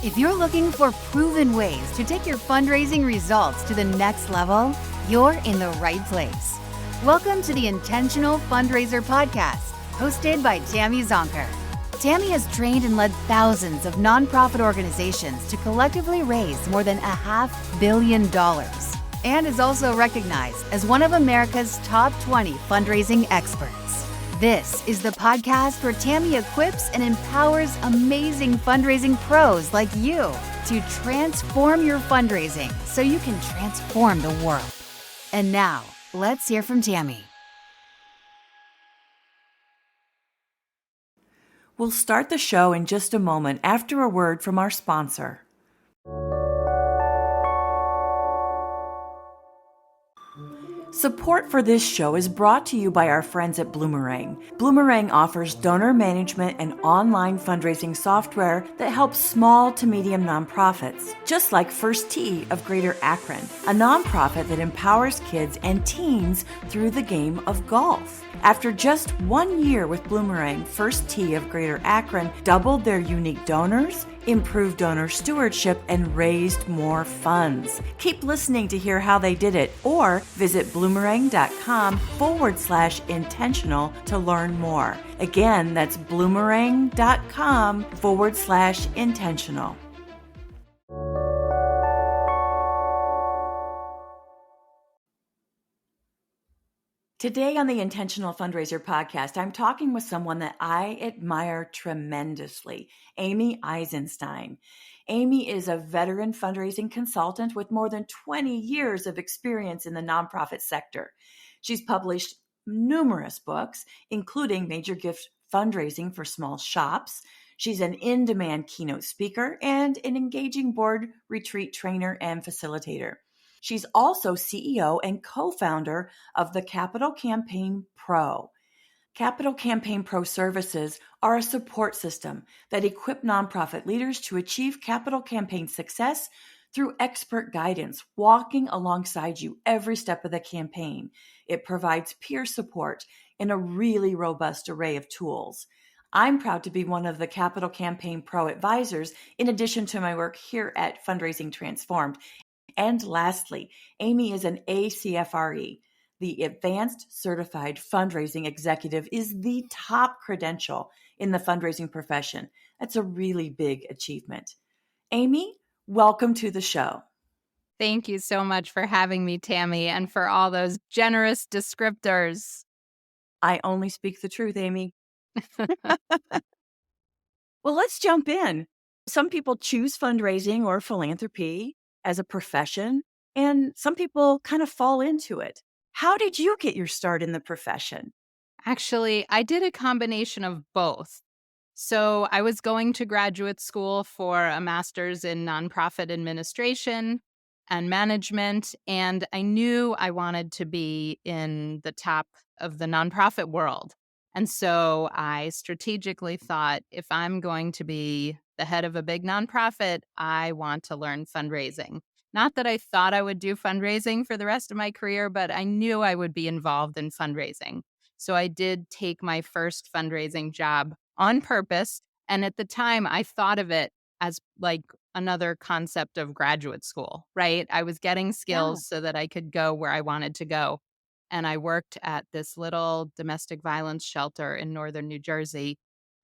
If you're looking for proven ways to take your fundraising results to the next level, you're in the right place. Welcome to the Intentional Fundraiser Podcast, hosted by Tammy Zonker. Tammy has trained and led thousands of nonprofit organizations to collectively raise more than $500 million and is also recognized as one of America's top 20 fundraising experts. This is the podcast where Tammy equips and empowers amazing fundraising pros like you to transform your fundraising so you can transform the world. And now, let's hear from Tammy. We'll start the show in just a moment after a word from our sponsor. Support for this show is brought to you by our friends at Bloomerang. Bloomerang offers donor management and online fundraising software that helps small to medium nonprofits, just like First Tee of Greater Akron, a nonprofit that empowers kids and teens through the game of golf. After just 1 year with Bloomerang, First Tee of Greater Akron doubled their unique donors, improved donor stewardship, and raised more funds. Keep listening to hear how they did it, or visit bloomerang.com/intentional to learn more. Again, that's bloomerang.com/intentional. Today on the Intentional Fundraiser Podcast, I'm talking with someone that I admire tremendously, Amy Eisenstein. Amy is a veteran fundraising consultant with more than 20 years of experience in the nonprofit sector. She's published numerous books, including Major Gift Fundraising for Small Shops. She's an in-demand keynote speaker and an engaging board retreat trainer and facilitator. She's also CEO and co-founder of the Capital Campaign Pro. Capital Campaign Pro services are a support system that equip nonprofit leaders to achieve capital campaign success through expert guidance, walking alongside you every step of the campaign. It provides peer support in a really robust array of tools. I'm proud to be one of the Capital Campaign Pro advisors, in addition to my work here at Fundraising Transformed. And lastly, Amy is an ACFRE. The Advanced Certified Fundraising Executive is the top credential in the fundraising profession. That's a really big achievement. Amy, welcome to the show. Thank you so much for having me, Tammy, and for all those generous descriptors. I only speak the truth, Amy. Well, let's jump in. Some people choose fundraising or philanthropy as a profession, and some people kind of fall into it. How did you get your start in the profession? Actually, I did a combination of both. So I was going to graduate school for a master's in nonprofit administration and management, and I knew I wanted to be in the top of the nonprofit world. And so I strategically thought, if I'm going to be the head of a big nonprofit, I want to learn fundraising. Not that I thought I would do fundraising for the rest of my career, but I knew I would be involved in fundraising. So I did take my first fundraising job on purpose. And at the time, I thought of it as like another concept of graduate school, right? I was getting skills so that I could go where I wanted to go. And I worked at this little domestic violence shelter in northern New Jersey,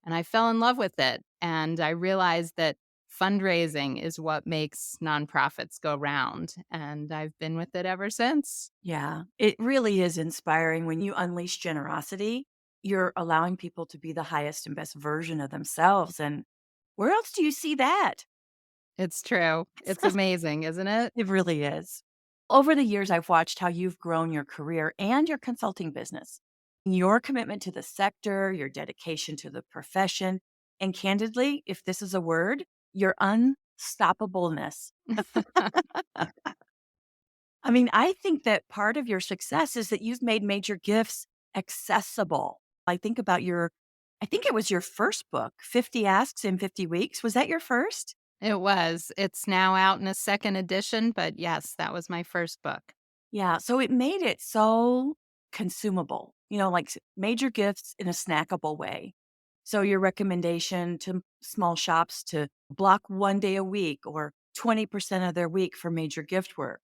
and I fell in love with it. And I realized that fundraising is what makes nonprofits go round. And I've been with it ever since. Yeah, it really is inspiring when you unleash generosity. You're allowing people to be the highest and best version of themselves. And where else do you see that? It's true. It's amazing, isn't it? It really is. Over the years, I've watched how you've grown your career and your consulting business, your commitment to the sector, your dedication to the profession, and candidly, if this is a word, your unstoppableness. I mean, I think that part of your success is that you've made major gifts accessible. I think it was your first book, 50 Asks in 50 Weeks. Was that your first? It was. It's now out in a second edition, but yes, that was my first book. Yeah. So it made it so consumable, like major gifts in a snackable way. So your recommendation to small shops to block 1 day a week or 20% of their week for major gift work.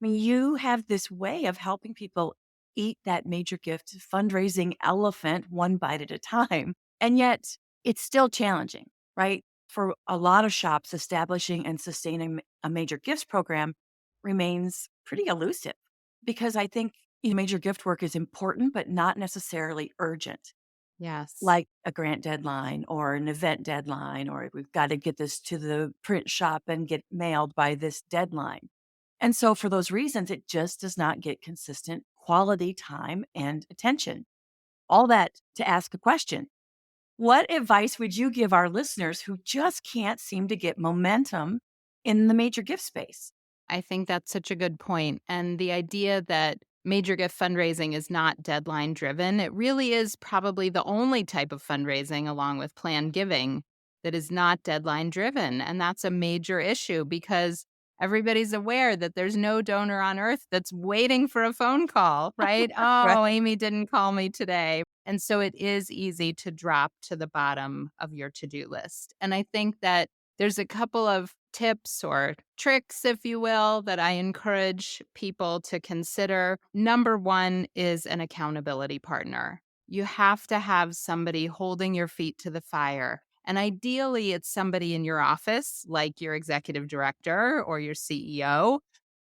I mean, you have this way of helping people eat that major gift fundraising elephant one bite at a time. And yet it's still challenging, right? For a lot of shops, establishing and sustaining a major gifts program remains pretty elusive because I think major gift work is important, but not necessarily urgent, Yes. like a grant deadline or an event deadline, or we've got to get this to the print shop and get mailed by this deadline. And so, for those reasons, it just does not get consistent quality time and attention. All that to ask a question. What advice would you give our listeners who just can't seem to get momentum in the major gift space? I think that's such a good point. And the idea that major gift fundraising is not deadline driven, it really is probably the only type of fundraising, along with planned giving, that is not deadline driven. And that's a major issue because everybody's aware that there's no donor on earth that's waiting for a phone call, right? Right. Oh, Amy didn't call me today. And so it is easy to drop to the bottom of your to do list. And I think that there's a couple of tips or tricks, if you will, that I encourage people to consider. Number one is an accountability partner. You have to have somebody holding your feet to the fire. And ideally, it's somebody in your office, like your executive director or your CEO.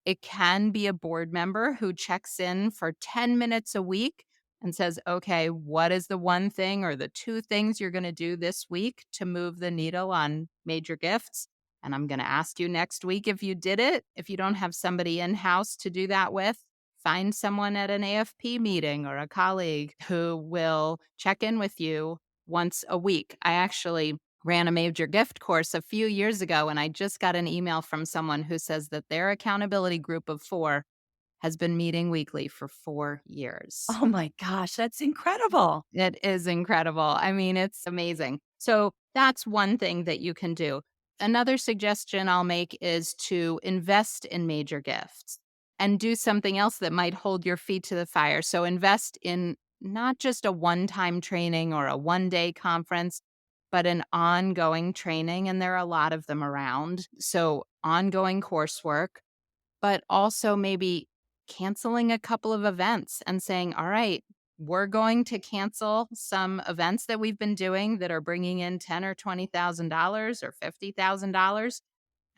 It can be a board member who checks in for 10 minutes a week and says, okay, what is the one thing or the two things you're going to do this week to move the needle on major gifts? And I'm going to ask you next week if you did it. If you don't have somebody in house to do that with, find someone at an AFP meeting or a colleague who will check in with you once a week. I actually ran a major gift course a few years ago, and I just got an email from someone who says that their accountability group of 4 has been meeting weekly for 4 years. Oh my gosh, that's incredible. It is incredible. I mean, it's amazing. So that's one thing that you can do. Another suggestion I'll make is to invest in major gifts and do something else that might hold your feet to the fire. So invest in not just a one-time training or a one-day conference, but an ongoing training. And there are a lot of them around. So ongoing coursework, but also maybe canceling a couple of events and saying, all right, we're going to cancel some events that we've been doing that are bringing in $10,000 or $20,000 or $50,000,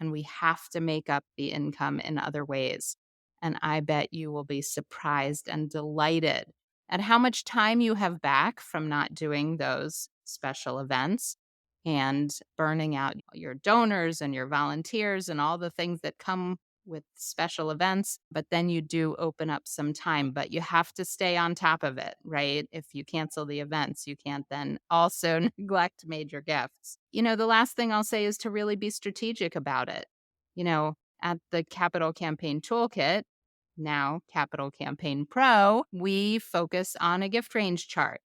and we have to make up the income in other ways. And I bet you will be surprised and delighted at how much time you have back from not doing those special events and burning out your donors and your volunteers and all the things that come with special events. But then you do open up some time, but you have to stay on top of it, right? If you cancel the events, you can't then also neglect major gifts. The last thing I'll say is to really be strategic about it. At the Capital Campaign Toolkit, now Capital Campaign Pro, we focus on a gift range chart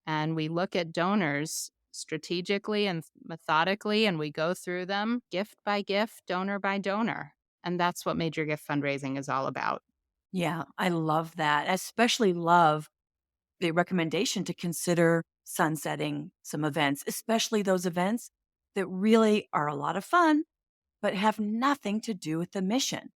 and we look at donors strategically and methodically, and we go through them gift by gift, donor by donor. And that's what major gift fundraising is all about. Yeah, I love that. I especially love the recommendation to consider sunsetting some events, especially those events that really are a lot of fun, but have nothing to do with the mission.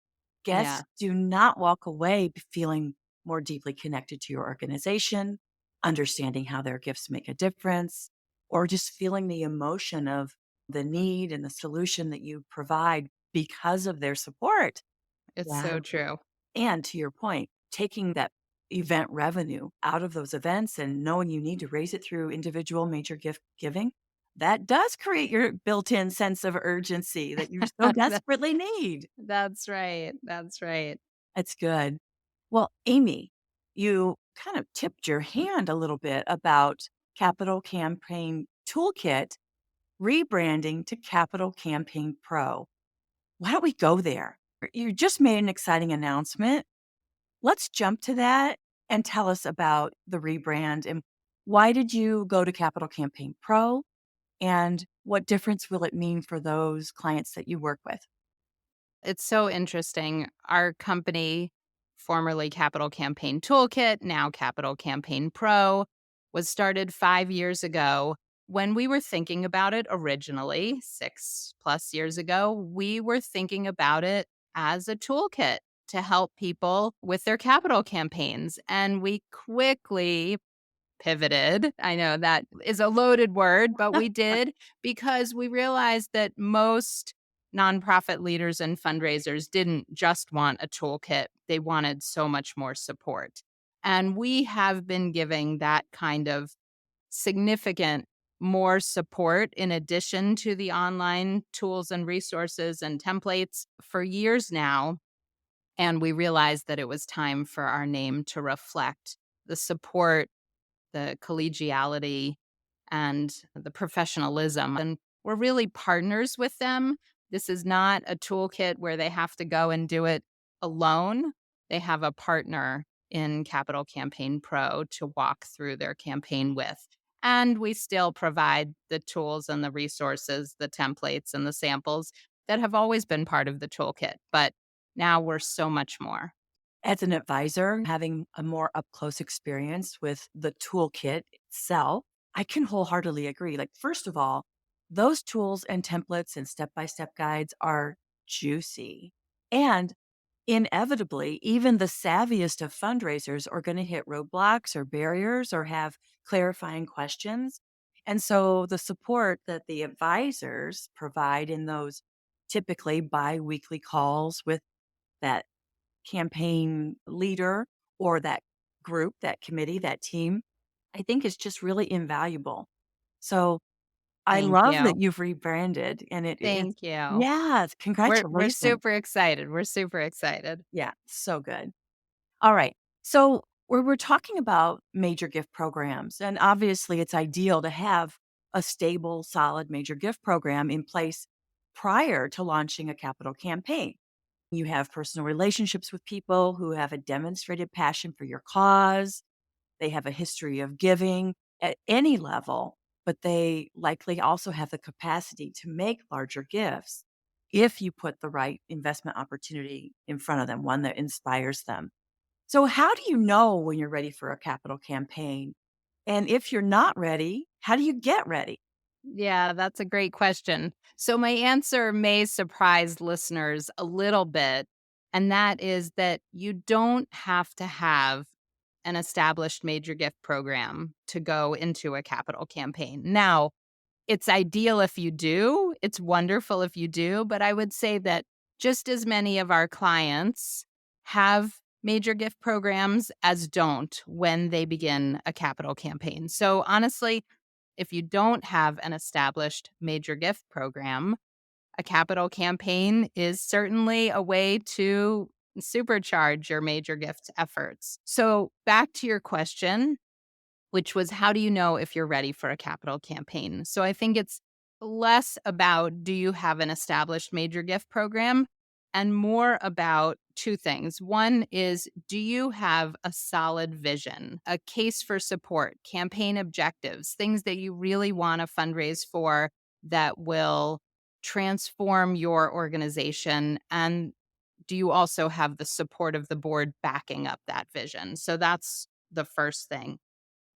Yeah, Guests do not walk away feeling more deeply connected to your organization, understanding how their gifts make a difference, or just feeling the emotion of the need and the solution that you provide because of their support. it's Yeah. so true. And to your point, taking that event revenue out of those events and knowing you need to raise it through individual major gift giving, that does create your built in sense of urgency that you so desperately need. That's right. That's right. That's good. Well, Amy, you kind of tipped your hand a little bit about Capital Campaign Toolkit rebranding to Capital Campaign Pro. Why don't we go there? You just made an exciting announcement. Let's jump to that and tell us about the rebrand and why did you go to Capital Campaign Pro and what difference will it mean for those clients that you work with? It's so interesting. Our company, formerly Capital Campaign Toolkit, now Capital Campaign Pro, was started 5 years ago when we were thinking about it originally, 6+ years ago, we were thinking about it as a toolkit to help people with their capital campaigns. And we quickly pivoted. I know that is a loaded word, but we did because we realized that most nonprofit leaders and fundraisers didn't just want a toolkit, they wanted so much more support. And we have been giving that kind of significant more support in addition to the online tools and resources and templates for years now. And we realized that it was time for our name to reflect the support, the collegiality, and the professionalism. And we're really partners with them. This is not a toolkit where they have to go and do it alone. They have a partner in Capital Campaign Pro to walk through their campaign with. And we still provide the tools and the resources, the templates and the samples that have always been part of the toolkit. But now we're so much more. As an advisor, having a more up close experience with the toolkit itself, I can wholeheartedly agree. Like, first of all, those tools and templates and step by step guides are juicy. And inevitably, even the savviest of fundraisers are going to hit roadblocks or barriers or have clarifying questions. And so the support that the advisors provide in those typically bi weekly calls with that campaign leader or that group, that committee, that team, I think is just really invaluable. So I Thank love you. that you've rebranded and it's, Thank you. yes, We're congratulations. super excited. We're super excited. Yeah, so good. All right. So we're talking about major gift programs, and obviously it's ideal to have a stable, solid major gift program in place prior to launching a capital campaign. You have personal relationships with people who have a demonstrated passion for your cause. They have a history of giving at any level, but they likely also have the capacity to make larger gifts if you put the right investment opportunity in front of them, one that inspires them. So, how do you know when you're ready for a capital campaign? And if you're not ready, how do you get ready? Yeah, that's a great question. So, my answer may surprise listeners a little bit. And that is that you don't have to have an established major gift program to go into a capital campaign. Now, it's ideal if you do, it's wonderful if you do, but I would say that just as many of our clients have major gift programs as don't when they begin a capital campaign. So honestly, if you don't have an established major gift program, a capital campaign is certainly a way to supercharge your major gift efforts. So back to your question, which was how do you know if you're ready for a capital campaign? So I think it's less about do you have an established major gift program and more about two things. One is do you have a solid vision, a case for support, campaign objectives, things that you really want to fundraise for that will transform your organization? And do you also have the support of the board backing up that vision? So that's the first thing.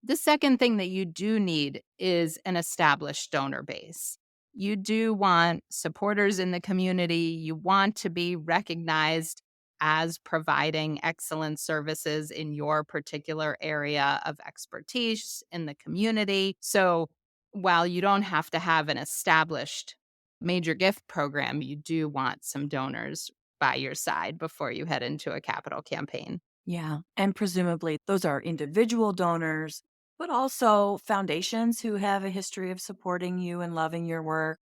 The second thing that you do need is an established donor base. You do want supporters in the community. You want to be recognized as providing excellent services in your particular area of expertise in the community. So while you don't have to have an established major gift program, you do want some donors by your side before you head into a capital campaign. Yeah. And presumably those are individual donors, but also foundations who have a history of supporting you and loving your work.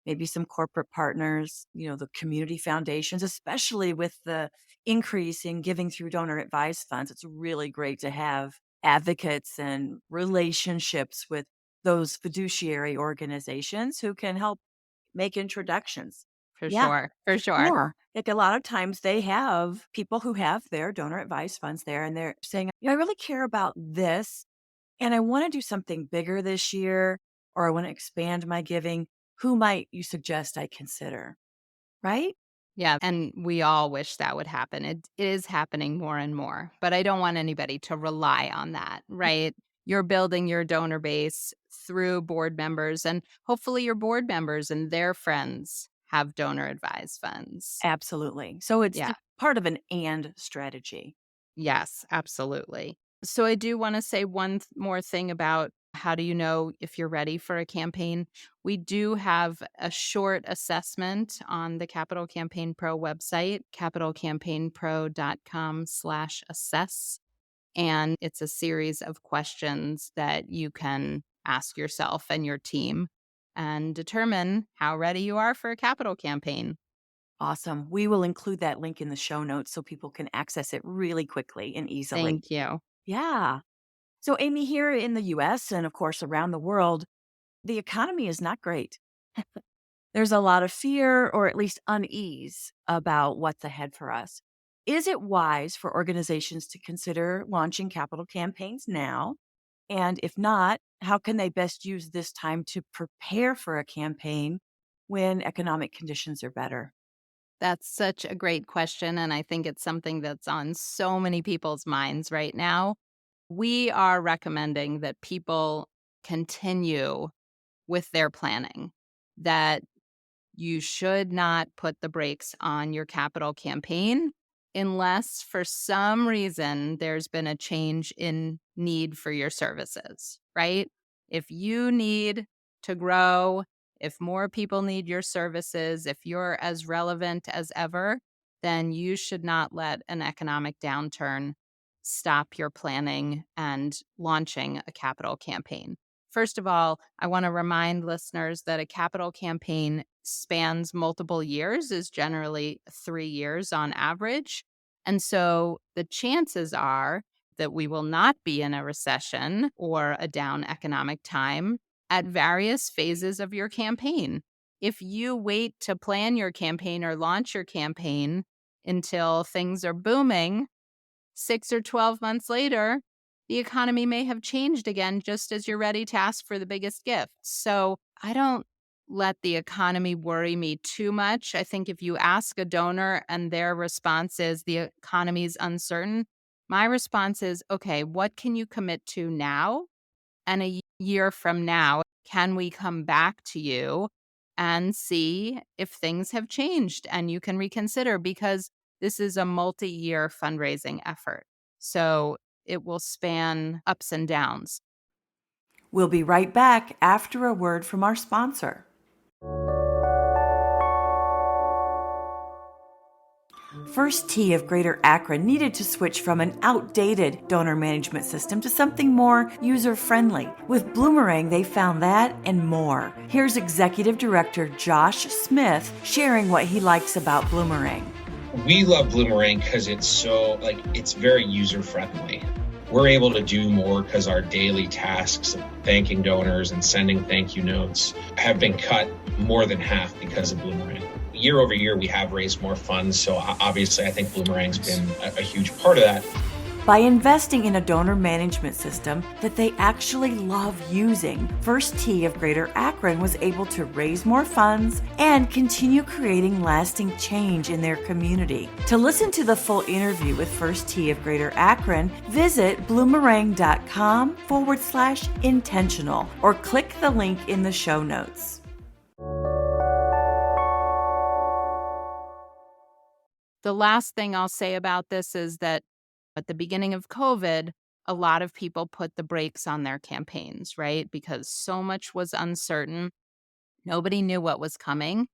Maybe some corporate partners, the community foundations, especially with the increase in giving through donor advised funds. It's really great to have advocates and relationships with those fiduciary organizations who can help make introductions. For Yeah. sure. For sure. Yeah. Like a lot of times they have people who have their donor advised funds there and they're saying, I really care about this and I want to do something bigger this year or I want to expand my giving. Who might you suggest I consider? Right? Yeah, and we all wish that would happen. It is happening more and more, but I don't want anybody to rely on that, right? you're building your donor base through board members, and hopefully your board members and their friends have donor advised funds. Absolutely. So it's Yeah. just part of an and strategy. Yes, absolutely. So I do want to say one more thing about how do you know if you're ready for a campaign? We do have a short assessment on the Capital Campaign Pro website, capitalcampaignpro.com/assess. And it's a series of questions that you can ask yourself and your team and determine how ready you are for a capital campaign. Awesome. We will include that link in the show notes so people can access it really quickly and easily. Thank you. Yeah. So, Amy, here in the US and of course around the world, the economy is not great. There's a lot of fear or at least unease about what's ahead for us. Is it wise for organizations to consider launching capital campaigns now? And if not, how can they best use this time to prepare for a campaign when economic conditions are better? That's such a great question. And I think it's something that's on so many people's minds right now. We are recommending that people continue with their planning, that you should not put the brakes on your capital campaign unless for some reason there's been a change in need for your services, right? If you need to grow, if more people need your services, if you're as relevant as ever, then you should not let an economic downturn stop your planning and launching a capital campaign. First of all, I want to remind listeners that a capital campaign spans multiple years, is generally 3 years on average. And so the chances are that we will not be in a recession or a down economic time at various phases of your campaign. If you wait to plan your campaign or launch your campaign until things are booming, 6 or 12 months later, the economy may have changed again just as you're ready to ask for the biggest gift. So I don't let the economy worry me too much. I think if you ask a donor and their response is the economy is uncertain, my response is, okay, what can you commit to now? And a year from now, can we come back to you and see if things have changed and you can reconsider? Because this is a multi-year fundraising effort. So it will span ups and downs. We'll be right back after a word from our sponsor. First Tee of Greater Akron needed to switch from an outdated donor management system to something more user-friendly. With Bloomerang, they found that and more. Here's Executive Director Josh Smith sharing what he likes about Bloomerang. We love Bloomerang because it's very user-friendly. We're able to do more because our daily tasks of thanking donors and sending thank you notes have been cut more than half because of Bloomerang. Year over year, we have raised more funds, so obviously I think Bloomerang's been a huge part of that. By investing in a donor management system that they actually love using, First Tee of Greater Akron was able to raise more funds and continue creating lasting change in their community. To listen to the full interview with First Tee of Greater Akron, visit bloomerang.com/intentional or click the link in the show notes. The last thing I'll say about this is that at the beginning of COVID, a lot of people put the brakes on their campaigns, right? Because so much was uncertain. Nobody knew what was coming.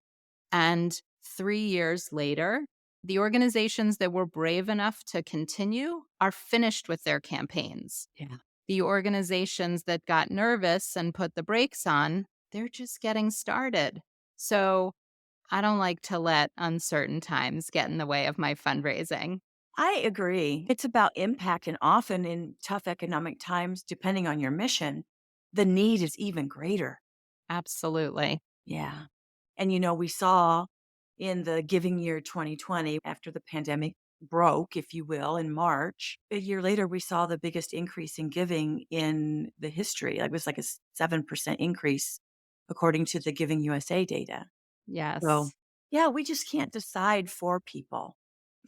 And 3 years later, the organizations that were brave enough to continue are finished with their campaigns. Yeah. The organizations that got nervous and put the brakes on, they're just getting started. So I don't like to let uncertain times get in the way of my fundraising. I agree. It's about impact, and often in tough economic times, depending on your mission, the need is even greater. Absolutely. Yeah. And we saw in the giving year 2020, after the pandemic broke, if you will, in March, a year later, we saw the biggest increase in giving in the history. It was like a 7% increase, according to the Giving USA data. So, Yes. yeah, we just can't decide for people.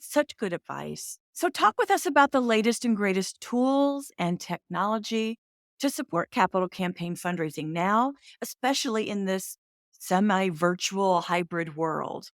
Such good advice. So, talk with us about the latest and greatest tools and technology to support capital campaign fundraising now, especially in this semi-virtual hybrid world?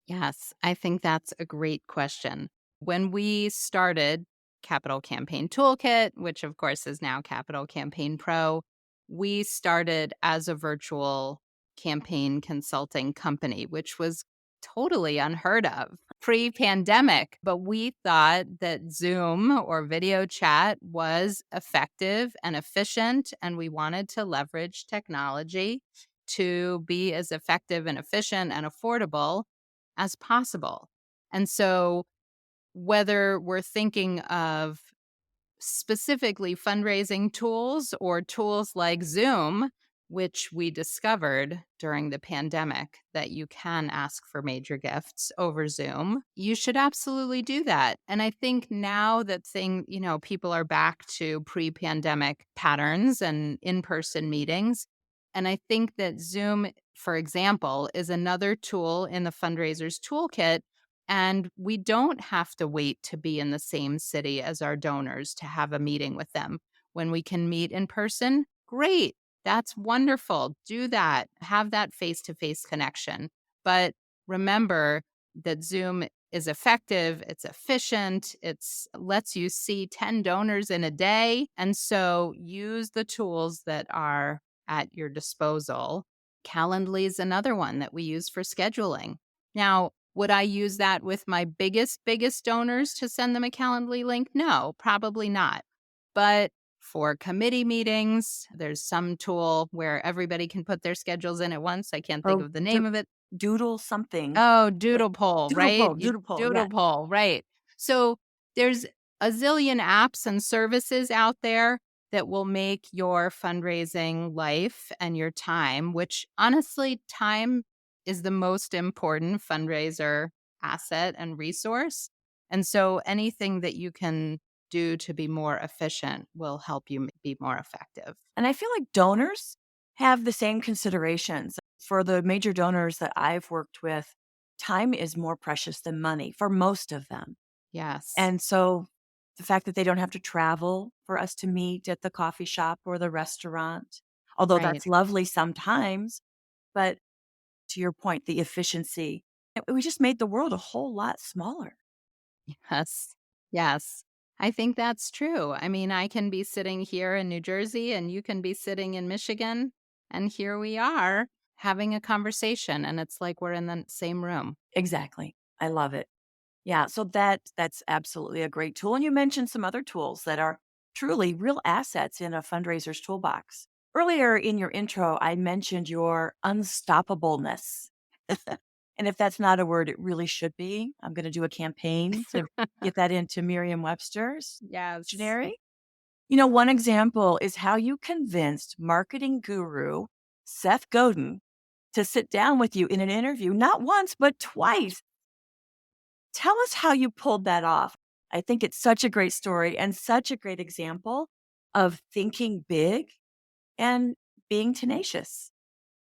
Yes, I think that's a great question. When we started Capital Campaign Toolkit, which of course is now Capital Campaign Pro, we started as a virtual campaign consulting company, which was totally unheard of pre-pandemic. But we thought that Zoom or video chat was effective and efficient, and we wanted to leverage technology to be as effective and efficient and affordable as possible. And so, whether we're thinking of specifically fundraising tools or tools like Zoom, which we discovered during the pandemic that you can ask for major gifts over Zoom, you should absolutely do that. And I think now that people are back to pre-pandemic patterns and in-person meetings. And I think that Zoom, for example, is another tool in the fundraisers toolkit, and we don't have to wait to be in the same city as our donors to have a meeting with them. When we can meet in person, great. That's wonderful. Do that. Have that face to face connection. But remember that Zoom is effective, it's efficient, it lets you see 10 donors in a day. And so use the tools that are at your disposal. Calendly is another one that we use for scheduling. Now, would I use that with my biggest donors to send them a Calendly link? No, probably not. But for committee meetings, there's some tool where everybody can put their schedules in at once. I can't think Or of the name of it. Doodle something. Oh, Doodle poll, right? Doodle poll, Doodle yeah. poll, right. So there's a zillion apps and services out there that will make your fundraising life and your time, which honestly, time is the most important fundraiser asset and resource. And so anything that you can do to be more efficient will help you be more effective. And I feel like donors have the same considerations. For the major donors that I've worked with, time is more precious than money for most of them. Yes. And so the fact that they don't have to travel for us to meet at the coffee shop or the restaurant, although Right. that's lovely sometimes, but to your point, the efficiency, we just made the world a whole lot smaller. Yes. Yes. I think that's true. I mean, I can be sitting here in New Jersey and you can be sitting in Michigan, and here we are having a conversation, and it's like we're in the same room. Exactly. I love it. Yeah, so that's absolutely a great tool. And you mentioned some other tools that are truly real assets in a fundraiser's toolbox. Earlier in your intro, I mentioned your unstoppableness. And if that's not a word, it really should be. I'm going to do a campaign to get that into Merriam-Webster's Yes. dictionary. One example is how you convinced marketing guru Seth Godin to sit down with you in an interview, not once, but twice. Tell us how you pulled that off. I think it's such a great story and such a great example of thinking big and being tenacious.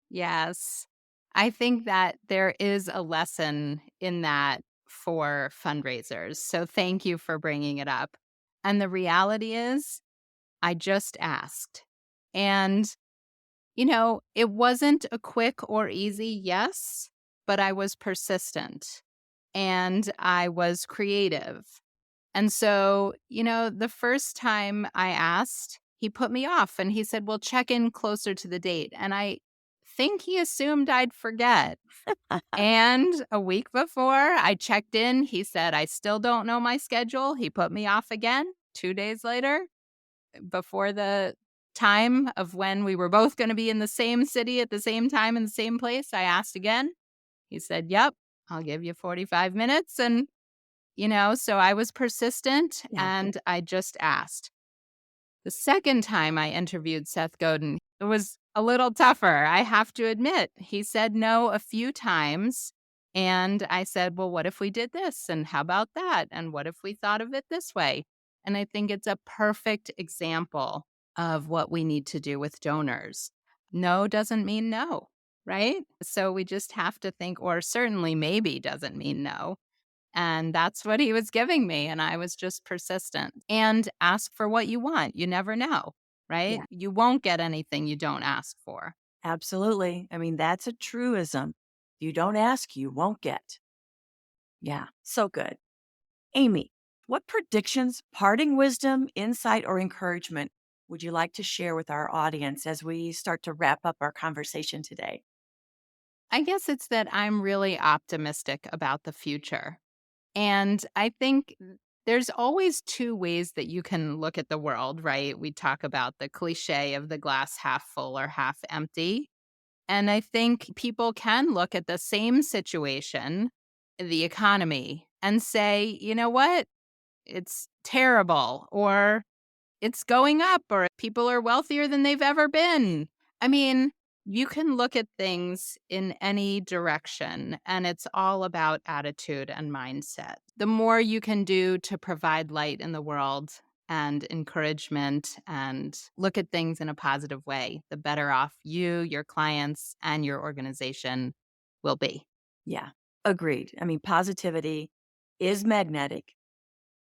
Yes. I think that there is a lesson in that for fundraisers. So thank you for bringing it up. And the reality is, I just asked. And, it wasn't a quick or easy yes, but I was persistent and I was creative. And so, the first time I asked, he put me off and he said, well, check in closer to the date. And I think he assumed I'd forget. And a week before I checked in, he said, I still don't know my schedule. He put me off again 2 days later, before the time of when we were both going to be in the same city at the same time in the same place. I asked again. He said, yep, I'll give you 45 minutes. And so I was persistent and I just asked. The second time I interviewed Seth Godin, it was a little tougher, I have to admit. He said no a few times. And I said, well, what if we did this? And how about that? And what if we thought of it this way? And I think it's a perfect example of what we need to do with donors. No doesn't mean no, right? So we just have to think, or certainly maybe doesn't mean no. And that's what he was giving me. And I was just persistent. And ask for what you want. You never know. right? Yeah, You won't get anything you don't ask for. absolutely. I mean, that's a truism. You don't ask, you won't get. Yeah, so good. Amy, what predictions, parting wisdom, insight, or encouragement would you like to share with our audience as we start to wrap up our conversation today? I guess it's that I'm really optimistic about the future. And I think there's always two ways that you can look at the world, right? We talk about the cliche of the glass half full or half empty. And I think people can look at the same situation, the economy, and say, you know what? It's terrible, or it's going up, or people are wealthier than they've ever been. I mean, you can look at things in any direction, and it's all about attitude and mindset. The more you can do to provide light in the world and encouragement and look at things in a positive way, the better off you, your clients, and your organization will be. Yeah, agreed. I mean, positivity is magnetic.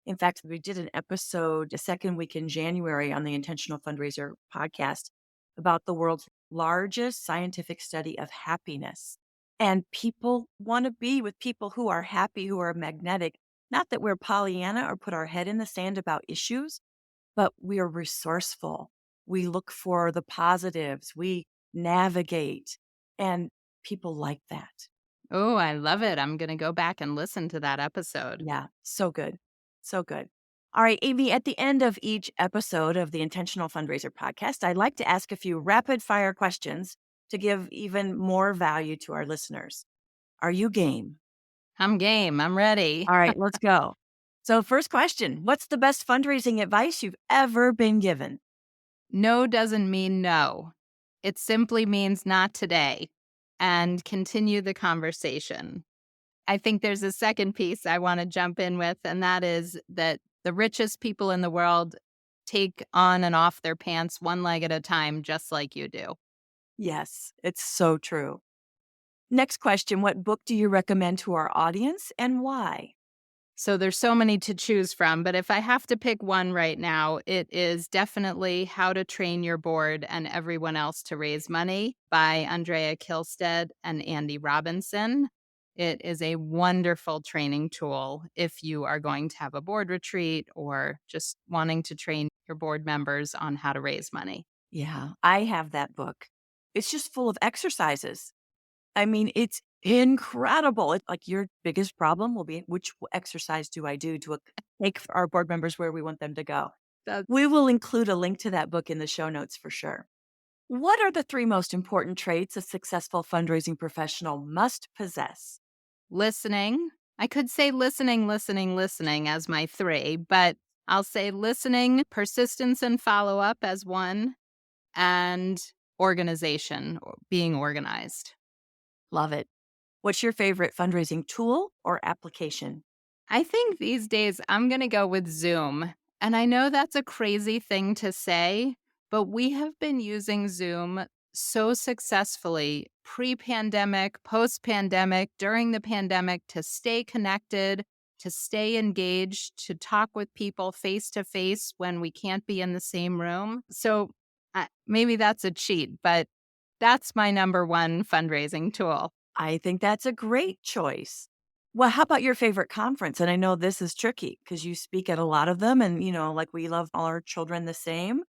In fact, we did an episode the second week in January on the Intentional Fundraiser podcast about the world's largest scientific study of happiness. And people want to be with people who are happy, who are magnetic. Not that we're Pollyanna or put our head in the sand about issues, but we are resourceful. We look for the positives, we navigate, and people like that. Oh, I love it. I'm going to go back and listen to that episode. Yeah, so good. So good. All right, Amy, at the end of each episode of the Intentional Fundraiser podcast, I'd like to ask a few rapid fire questions to give even more value to our listeners. Are you game? I'm game. I'm ready. All right, let's go. So, first question: what's the best fundraising advice you've ever been given? No doesn't mean no. It simply means not today, and continue the conversation. I think there's a second piece I want to jump in with, and that is that the richest people in the world take on and off their pants one leg at a time, just like you do. Yes, it's so true. Next question: what book do you recommend to our audience and why? So there's so many to choose from, but if I have to pick one right now, it is definitely How to Train Your Board and Everyone Else to Raise Money by Andrea Kilstead and Andy Robinson. It is a wonderful training tool if you are going to have a board retreat or just wanting to train your board members on how to raise money. Yeah, I have that book. It's just full of exercises. I mean, it's incredible. It's like your biggest problem will be which exercise do I do to take our board members where we want them to go? That's We will include a link to that book in the show notes for sure. What are the three most important traits a successful fundraising professional must possess? listening. I could say listening, listening, listening as my three, but I'll say listening, persistence and follow up as one, and organization, or being organized. Love it. What's your favorite fundraising tool or application? I think these days I'm going to go with Zoom. And I know that's a crazy thing to say, but we have been using Zoom so successfully pre pandemic, post pandemic, during the pandemic to stay connected, to stay engaged, to talk with people face to face when we can't be in the same room. So maybe that's a cheat, but that's my number one fundraising tool. I think that's a great choice. Well, how about your favorite conference? And I know this is tricky because you speak at a lot of them and, like we love all our children the same.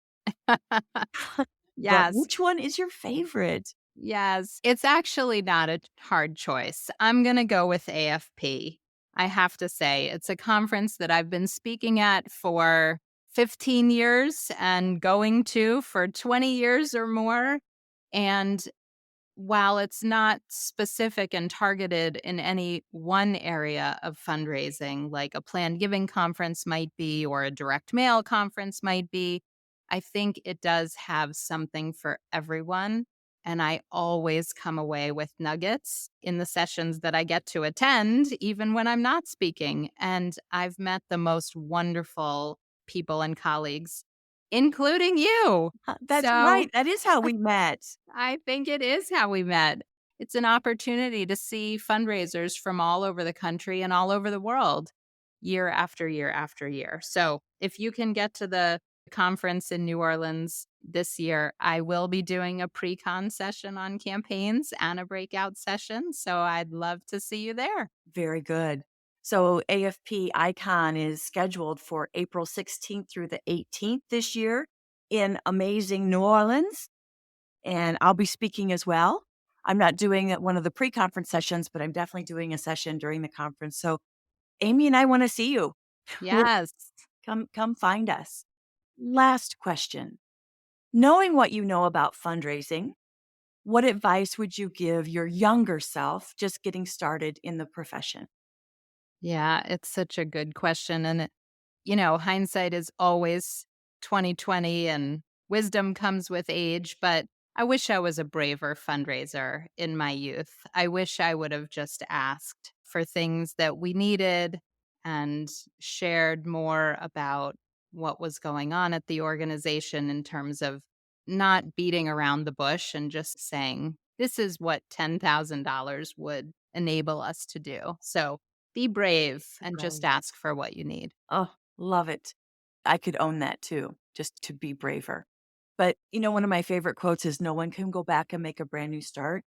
But Yes. which one is your favorite? Yes, it's actually not a hard choice. I'm going to go with AFP. I have to say, it's a conference that I've been speaking at for 15 years and going to for 20 years or more. And while it's not specific and targeted in any one area of fundraising, like a planned giving conference might be, or a direct mail conference might be, I think it does have something for everyone. And I always come away with nuggets in the sessions that I get to attend, even when I'm not speaking. And I've met the most wonderful people and colleagues, including you. That's So right. That is how we met. I think it is how we met. It's an opportunity to see fundraisers from all over the country and all over the world year after year after year. So if you can get to the conference in New Orleans this year, I will be doing a pre-con session on campaigns and a breakout session. So I'd love to see you there. Very good. So AFP Icon is scheduled for April 16th through the 18th this year in amazing New Orleans. And I'll be speaking as well. I'm not doing one of the pre-conference sessions, but I'm definitely doing a session during the conference. So Amy and I want to see you. Yes. Come find us. Last question. Knowing what you know about fundraising, what advice would you give your younger self just getting started in the profession? Yeah, it's such a good question. And, hindsight is always 2020 and wisdom comes with age. But I wish I was a braver fundraiser in my youth. I wish I would have just asked for things that we needed and shared more about what was going on at the organization in terms of not beating around the bush and just saying, this is what $10,000 would enable us to do. So be brave and just Right. ask for what you need. Oh, love it. I could own that too, just to be braver. But one of my favorite quotes is no one can go back and make a brand new start,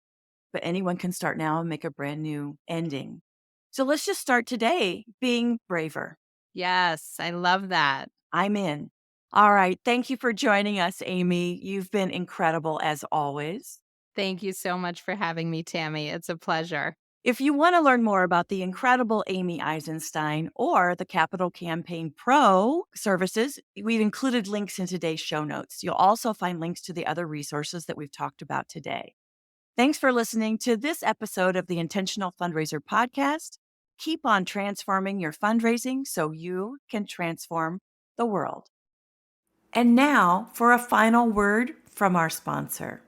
but anyone can start now and make a brand new ending. So let's just start today being braver. Yes, I love that. I'm in. All right. Thank you for joining us, Amy. You've been incredible as always. Thank you so much for having me, Tammy. It's a pleasure. If you want to learn more about the incredible Amy Eisenstein or the Capital Campaign Pro services, we've included links in today's show notes. You'll also find links to the other resources that we've talked about today. Thanks for listening to this episode of the Intentional Fundraiser podcast. Keep on transforming your fundraising so you can transform the world. And now for a final word from our sponsor.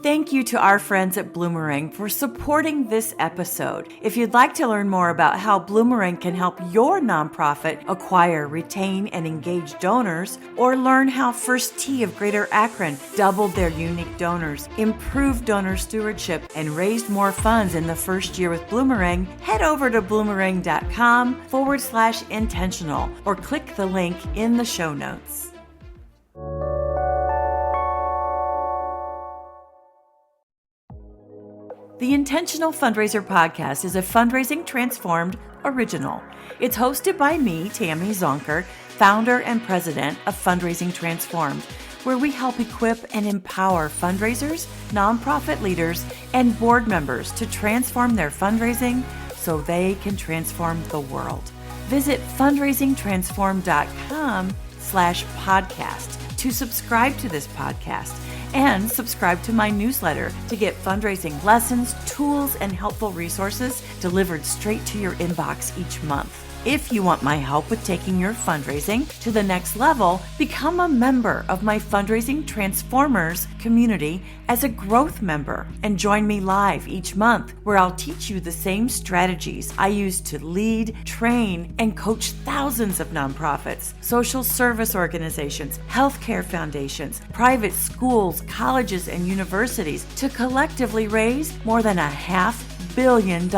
Thank you to our friends at Bloomerang for supporting this episode. If you'd like to learn more about how Bloomerang can help your nonprofit acquire, retain, and engage donors, or learn how First Tee of Greater Akron doubled their unique donors, improved donor stewardship, and raised more funds in the first year with Bloomerang, head over to bloomerang.com/intentional or click the link in the show notes. The Intentional Fundraiser podcast is a Fundraising Transformed original. It's hosted by me, Tammy Zonker, founder and president of Fundraising Transformed, where we help equip and empower fundraisers, nonprofit leaders, and board members to transform their fundraising so they can transform the world. Visit fundraisingtransformed.com/podcast to subscribe to this podcast and subscribe to my newsletter to get fundraising lessons, tools, and helpful resources delivered straight to your inbox each month. If you want my help with taking your fundraising to the next level, become a member of my Fundraising Transformers community as a growth member and join me live each month where I'll teach you the same strategies I use to lead, train, and coach thousands of nonprofits, social service organizations, healthcare foundations, private schools, colleges, and universities to collectively raise more than $500 million.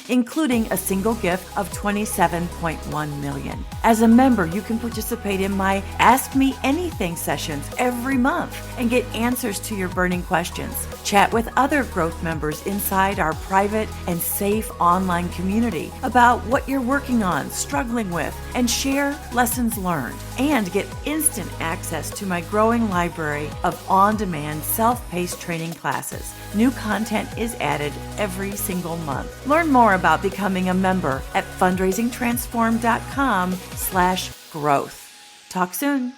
Including a single gift of $27.1 million. As a member, you can participate in my Ask Me Anything sessions every month and get answers to your burning questions. Chat with other growth members inside our private and safe online community about what you're working on, struggling with, and share lessons learned. And get instant access to my growing library of on-demand self-paced training classes. New content is added every single month. Learn more about becoming a member at fundraisingtransform.com/growth. Talk soon.